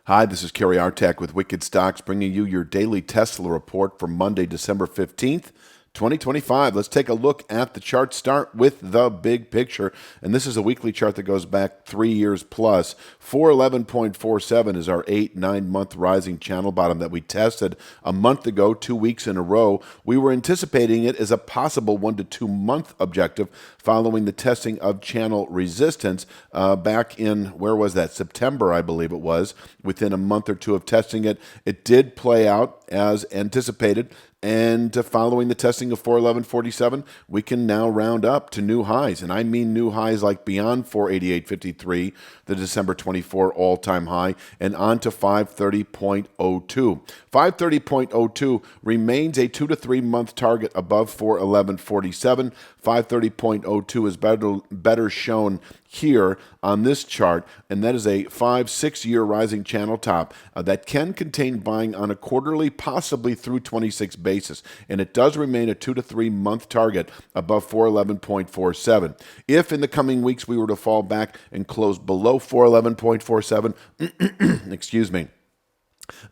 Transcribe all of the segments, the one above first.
Hi, this is Kerry Artak with Wicked Stocks, bringing you your daily Tesla report for Monday, December 15th, 2025. Let's take a look at the chart. Start with the big picture. And this is a weekly chart that goes back 3 years plus. 411.47 is our 8-9 month rising channel bottom that we tested a month ago, 2 weeks in a row. We were anticipating it as a possible 1 to 2 month objective following the testing of channel resistance back in, where was that? September, I believe it was. Within a month or two of testing it, it did play out as anticipated. And following the testing of 411.47, we can now round up to new highs. And I mean new highs like beyond 488.53, the December 24 all-time high, and on to 530.02. 530.02 remains a 2 to 3 month target above 411.47. 530.02 is better shown here on this chart, and that is a 5-6 year rising channel top that can contain buying on a quarterly, possibly through 26 basis, and it does remain a 2 to 3 month target above 411.47. If in the coming weeks we were to fall back and close below 411.47, excuse me,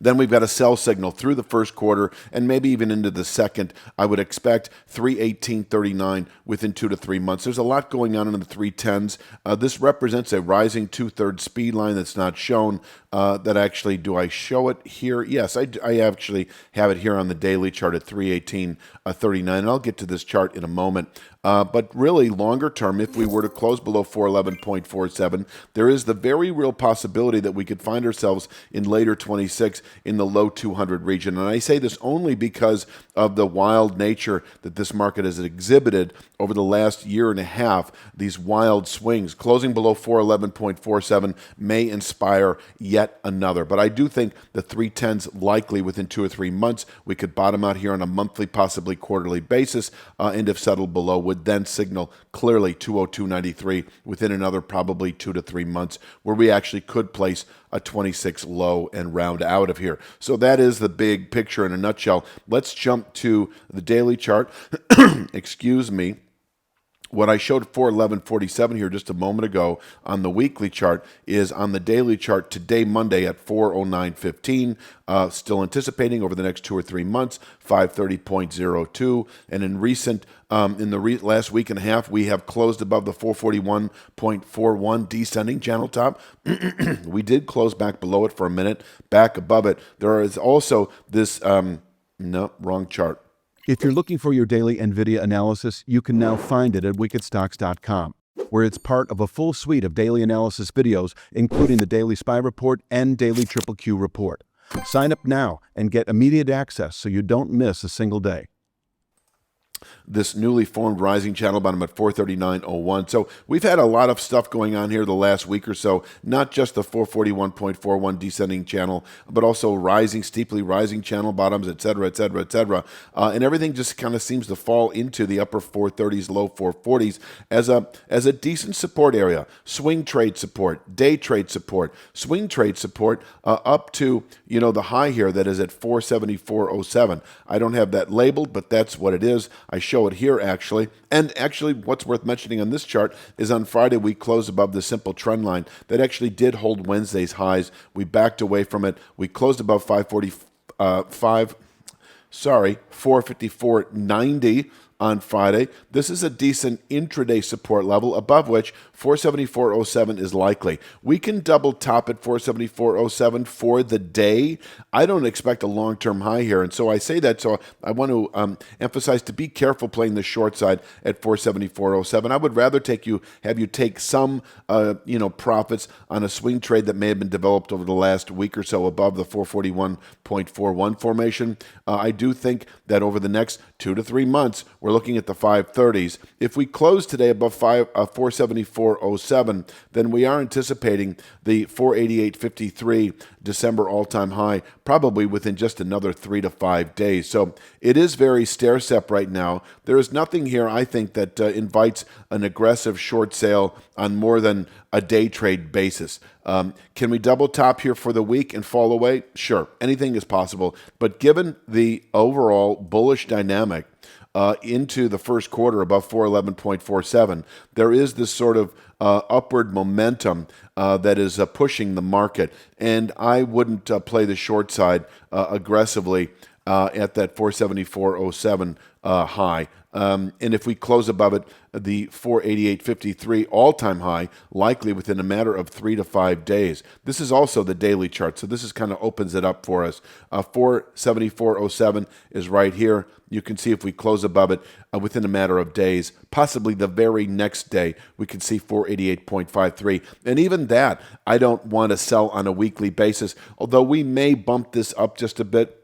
then we've got a sell signal through the first quarter and maybe even into the second. I would expect 318.39 within 2 to 3 months. There's a lot going on in the 310s. This represents a rising 2/3 speed line that's not shown. Do I show it here? Yes, I actually have it here on the daily chart at 318.39. And I'll get to this chart in a moment. But really, longer term, if we were to close below 411.47, there is the very real possibility that we could find ourselves in later 26 in the low 200 region. And I say this only because of the wild nature that this market has exhibited over the last year and a half, these wild swings. Closing below 411.47 may inspire yet another. But I do think the 310s likely within 2 or 3 months, we could bottom out here on a monthly, possibly quarterly basis, and if settled below, would then signal clearly 202.93 within another probably 2 to 3 months, where we actually could place a 26 low and round out of here. So that is the big picture in a nutshell. Let's jump to the daily chart. Excuse me. What I showed 411.47 here just a moment ago on the weekly chart is on the daily chart today, Monday at 409.15. Still anticipating over the next 2 or 3 months, 530.02. And in last week and a half, we have closed above the 441.41 descending channel top. We did close back below it for a minute, back above it. There is also this, no, wrong chart. If you're looking for your daily NVIDIA analysis, you can now find it at wickedstocks.com, where it's part of a full suite of daily analysis videos, including the Daily SPY Report and Daily Triple Q Report. Sign up now and get immediate access so you don't miss a single day. This newly formed rising channel bottom at 439.01. So we've had a lot of stuff going on here the last week or so, not just the 441.41 descending channel, but also steeply rising channel bottoms, et cetera, et cetera, et cetera. And everything just kind of seems to fall into the upper 430s, low 440s as a decent support area. Swing trade support, day trade support, swing trade support up to, the high here that is at 474.07. I don't have that labeled, but that's what it is. I show it here actually. And actually what's worth mentioning on this chart is on Friday we closed above the simple trend line that actually did hold Wednesday's highs. We backed away from it. We closed above 454.90 on Friday. This is a decent intraday support level above which 474.07 is likely. We can double top at 474.07 for the day. I don't expect a long-term high here, and so I say that so I want to emphasize to be careful playing the short side at 474.07. I would rather have you take some profits on a swing trade that may have been developed over the last week or so above the 441.41 formation. I do think that over the next 2 to 3 months, we're looking at the 530s. If we close today above 474.07, then we are anticipating the 488.53 December all-time high probably within just another 3 to 5 days. So it is very stair-step right now. There is nothing here, I think, that invites an aggressive short sale on more than a day trade basis. Can we double top here for the week and fall away? Sure, anything is possible. But given the overall bullish dynamic into the first quarter above 411.47, there is this sort of upward momentum that is pushing the market. And I wouldn't play the short side aggressively at that 474.07 high. And if we close above it, the 488.53 all-time high, likely within a matter of 3 to 5 days. This is also the daily chart, so this is kind of opens it up for us. 474.07 is right here. You can see if we close above it within a matter of days, possibly the very next day, we can see 488.53. And even that, I don't want to sell on a weekly basis, although we may bump this up just a bit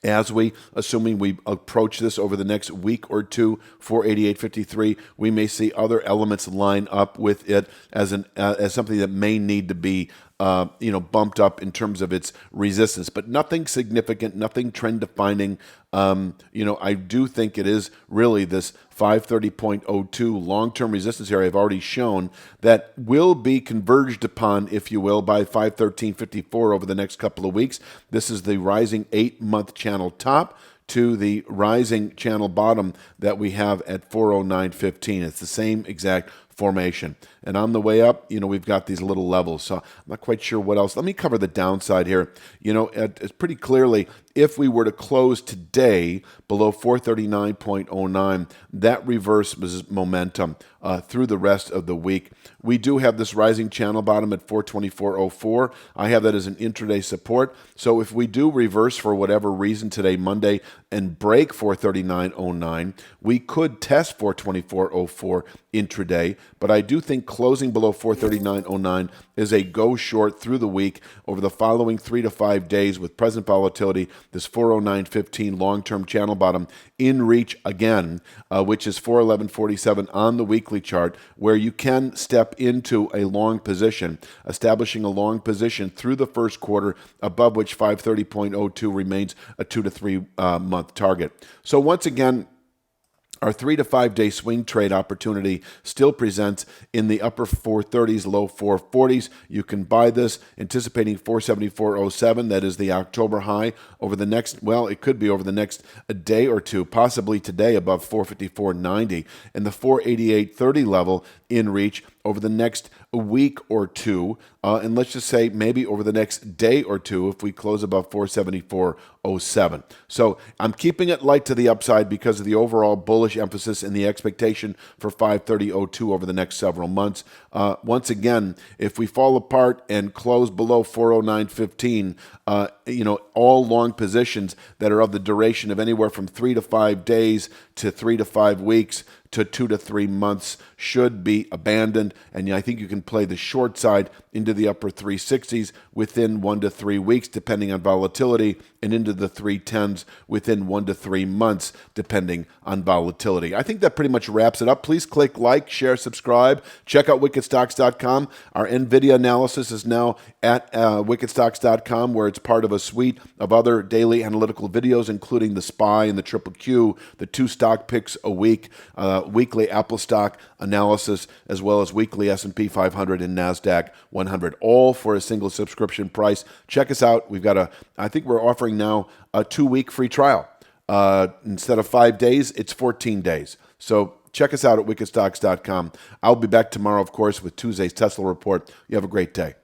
as we, assuming we approach this over the next week or two, 488.53, we may see other elements line up with it as something that may need to be bumped up in terms of its resistance, but nothing significant, nothing trend defining. I do think it is really this 530.02 long-term resistance area I've already shown that will be converged upon, if you will, by 513.54 over the next couple of weeks. This is the rising 8-month channel top to the rising channel bottom that we have at 409.15. It's the same exact formation. And on the way up, we've got these little levels. So I'm not quite sure what else. Let me cover the downside here. It's pretty clearly, if we were to close today below 439.09, that reverses momentum through the rest of the week. We do have this rising channel bottom at 424.04. I have that as an intraday support. So if we do reverse for whatever reason today, Monday, and break 439.09, we could test 424.04 intraday. But I do think closing below 439.09 is a go short through the week over the following 3 to 5 days with present volatility. This 409.15 long-term channel bottom in reach again, which is 411.47 on the weekly chart, where you can step into a long position, establishing a long position through the first quarter, above which 530.02 remains a 2 to 3 month target. So once again, our 3 to 5 day swing trade opportunity still presents in the upper 430s, low 440s. You can buy this anticipating 474.07. That is the October high over the next, it could be over the next day or two, possibly today above 454.90, and the 488.30 level in reach over the next week or two, and let's just say maybe over the next day or two if we close above 474.07. So I'm keeping it light to the upside because of the overall bullish emphasis and the expectation for 530.02 over the next several months. Once again, if we fall apart and close below 409.15, all long positions that are of the duration of anywhere from 3 to 5 days to 3 to 5 weeks to 2 to 3 months should be abandoned, and I think you can play the short side into the upper 360s within 1 to 3 weeks, depending on volatility, and into the 310s within 1 to 3 months, depending on volatility. I think that pretty much wraps it up. Please click like, share, subscribe. Check out wickedstocks.com. Our NVIDIA analysis is now at wickedstocks.com, where it's part of a suite of other daily analytical videos, including the SPY and the Triple Q, the 2 stock picks a week, weekly Apple stock analysis, as well as weekly S&P 500 and NASDAQ 100, all for a single subscription price. Check us out. I think we're offering now a 2-week free trial. Instead of 5 days, it's 14 days. So check us out at wickedstocks.com. I'll be back tomorrow, of course, with Tuesday's Tesla report. You have a great day.